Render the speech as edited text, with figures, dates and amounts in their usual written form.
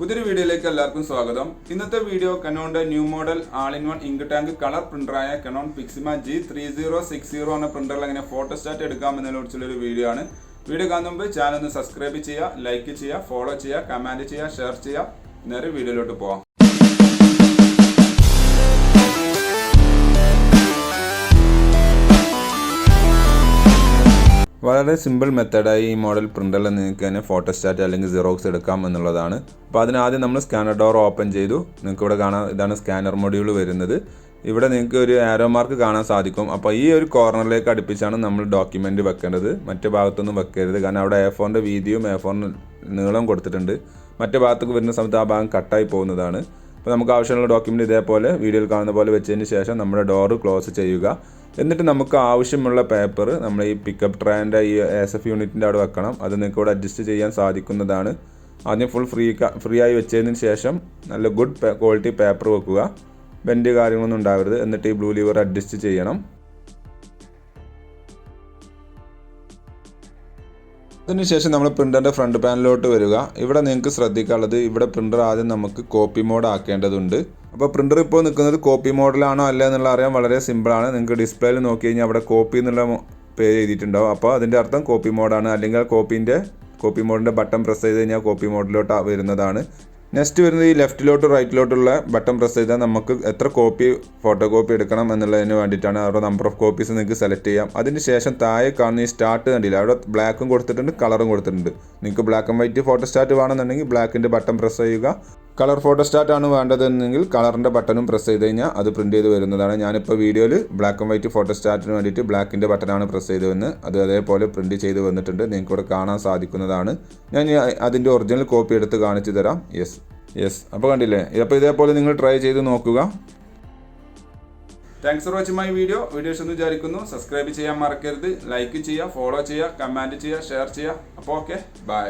പുതിയൊരു വീഡിയോയിലേക്ക് എല്ലാവർക്കും സ്വാഗതം. ഇന്നത്തെ വീഡിയോ കനോണിന്റെ new model all in one ink tank colour പ്രിന്ററായ കനോൺ പിക്സിമ G3060 എന്ന പ്രിന്ററിൽ എങ്ങനെ ഫോട്ടോസ്റ്റാറ്റ് എടുക്കാമെന്നതിനെക്കുറിച്ചുള്ളൊരു വീഡിയോ ആണ്. വീഡിയോ കാണുന്ന മുമ്പ് ചാനൽ ഒന്ന് സബ്സ്ക്രൈബ് ചെയ്യുക, ലൈക്ക് ചെയ്യുക, ഫോളോ ചെയ്യുക, കമന്റ് ചെയ്യുക, ഷെയർ ചെയ്യുക. നേരെ വീഡിയോയിലോട്ട് പോവാം. വളരെ സിമ്പിൾ മെത്തേഡായി ഈ മോഡൽ പ്രിൻ്ററിൽ നിങ്ങൾക്ക് തന്നെ ഫോട്ടോസ്റ്റാറ്റ് അല്ലെങ്കിൽ സിറോക്സ് എടുക്കാം എന്നുള്ളതാണ്. അപ്പോൾ അതിനാദ്യം നമ്മൾ സ്കാനർ ഡോർ ഓപ്പൺ ചെയ്തു. നിങ്ങൾക്ക് ഇവിടെ കാണാം, ഇതാണ് സ്കാനർ മൊഡ്യൂൾ വരുന്നത്. ഇവിടെ നിങ്ങൾക്ക് ഒരു ആരോ മാർക്ക് കാണാൻ സാധിക്കും. അപ്പോൾ ഈ ഒരു കോർണറിലേക്ക് അടുപ്പിച്ചാണ് നമ്മൾ ഡോക്യുമെൻറ്റ് വെക്കേണ്ടത്. മറ്റു ഭാഗത്തൊന്നും വെക്കരുത്, കാരണം അവിടെ A4 വീതിയും A4 നീളം കൊടുത്തിട്ടുണ്ട്. മറ്റു ഭാഗത്തേക്ക് വരുന്ന സമയത്ത് ആ ഭാഗം കട്ടായി പോകുന്നതാണ്. അപ്പോൾ നമുക്ക് ആവശ്യമുള്ള ഡോക്യുമെൻറ്റ് ഇതേപോലെ വീഡിയോയിൽ കാണുന്ന പോലെ വെച്ചതിന് ശേഷം നമ്മുടെ ഡോറ് ക്ലോസ് ചെയ്യുക. എന്നിട്ട് നമുക്ക് ആവശ്യമുള്ള പേപ്പർ നമ്മൾ ഈ പിക്കപ്പ് ട്രേൻ്റെ ഈ ASF യൂണിറ്റിൻ്റെ അവിടെ വെക്കണം. അത് നിങ്ങൾക്ക് ഇവിടെ അഡ്ജസ്റ്റ് ചെയ്യാൻ സാധിക്കുന്നതാണ്. ആദ്യം ഫുൾ ഫ്രീ ആയി വെച്ചതിന് ശേഷം നല്ല ഗുഡ് ക്വാളിറ്റി പേപ്പർ വെക്കുക. ബെൻഡ് കാര്യങ്ങളൊന്നും ഉണ്ടാവരുത്. എന്നിട്ട് ഈ ബ്ലൂ ലീവർ അഡ്ജസ്റ്റ് ചെയ്യണം. അതിനുശേഷം നമ്മൾ പ്രിൻ്ററിൻ്റെ ഫ്രണ്ട് പാനലിലോട്ട് വരിക. ഇവിടെ നിങ്ങൾക്ക് ശ്രദ്ധിക്കാനുള്ളത്, ഇവിടെ പ്രിൻ്റർ ആദ്യം നമുക്ക് കോപ്പി മോഡ് ആക്കേണ്ടതുണ്ട്. അപ്പോൾ പ്രിൻ്റർ ഇപ്പോൾ നിൽക്കുന്നത് കോപ്പി മോഡിലാണോ അല്ല എന്നുള്ള അറിയാൻ വളരെ സിമ്പിളാണ്. നിങ്ങൾക്ക് ഡിസ്പ്ലേയിൽ നോക്കി കഴിഞ്ഞാൽ അവിടെ കോപ്പി എന്നുള്ള പേര് എഴുതിയിട്ടുണ്ടാവും. അപ്പോൾ അതിൻ്റെ അർത്ഥം കോപ്പി മോഡാണ്. അല്ലെങ്കിൽ കോപ്പി മോഡിൻ്റെ ബട്ടൺ പ്രസ് ചെയ്ത് കഴിഞ്ഞാൽ കോപ്പി മോഡിലോട്ട് വരുന്നതാണ്. നെക്സ്റ്റ് വരുന്നത് ഈ ലെഫ്റ്റിലോട്ട് റൈറ്റിലോട്ടുള്ള ബട്ടൺ പ്രസ് ചെയ്താൽ നമുക്ക് എത്ര ഫോട്ടോ കോപ്പി എടുക്കണം എന്നുള്ളതിന് വേണ്ടിയിട്ടാണ്. അവരുടെ നമ്പർ ഓഫ് കോപ്പീസ് നിങ്ങൾക്ക് സെലക്ട് ചെയ്യാം. അതിന് ശേഷം താഴെ കാണുന്ന ഈ സ്റ്റാർട്ട് കണ്ടില്ല, അവിടെ ബ്ലാക്കും കൊടുത്തിട്ടുണ്ട്, കളറും കൊടുത്തിട്ടുണ്ട്. നിങ്ങൾക്ക് ബ്ലാക്ക് ആൻഡ് വൈറ്റ് ഫോട്ടോസ്റ്റാറ്റ് വേണമെന്നുണ്ടെങ്കിൽ ബ്ലാക്കിൻ്റെ ബട്ടൺ പ്രസ് ചെയ്യുക. കളർ ഫോട്ടോസ്റ്റാറ്റ് ആണ് വേണ്ടതെന്നെങ്കിൽ കളറിൻ്റെ ബട്ടണും പ്രസ് ചെയ്ത് കഴിഞ്ഞാൽ അത് പ്രിൻറ്റ് ചെയ്ത് വരുന്നതാണ്. ഞാനിപ്പോൾ വീഡിയോയിൽ ബ്ലാക്ക് ആൻഡ് വൈറ്റ് ഫോട്ടോസ്റ്റാറ്റിന് വേണ്ടിയിട്ട് ബ്ലാക്കിൻ്റെ ബട്ടനാണ് പ്രസ് ചെയ്ത് വന്ന് അത് അതേപോലെ പ്രിൻറ്റ് ചെയ്ത് വന്നിട്ടുണ്ട്. നിങ്ങൾക്ക് ഇവിടെ കാണാൻ സാധിക്കുന്നതാണ്. ഞാൻ അതിൻ്റെ ഒറിജിനൽ കോപ്പി എടുത്ത് കാണിച്ചു തരാം. യെസ് അപ്പോൾ കണ്ടില്ലേ. അപ്പോൾ ഇതേപോലെ നിങ്ങൾ ട്രൈ ചെയ്ത് നോക്കുക. Thanks for watching my video ഇഷ്ടമെന്ന് വിചാരിക്കുന്നു. സബ്സ്ക്രൈബ് ചെയ്യാൻ മറക്കരുത്. ലൈക്ക് ചെയ്യുക, ഫോളോ ചെയ്യുക, കമൻറ്റ് ചെയ്യുക, ഷെയർ ചെയ്യുക. അപ്പോൾ ഓക്കെ, ബൈ.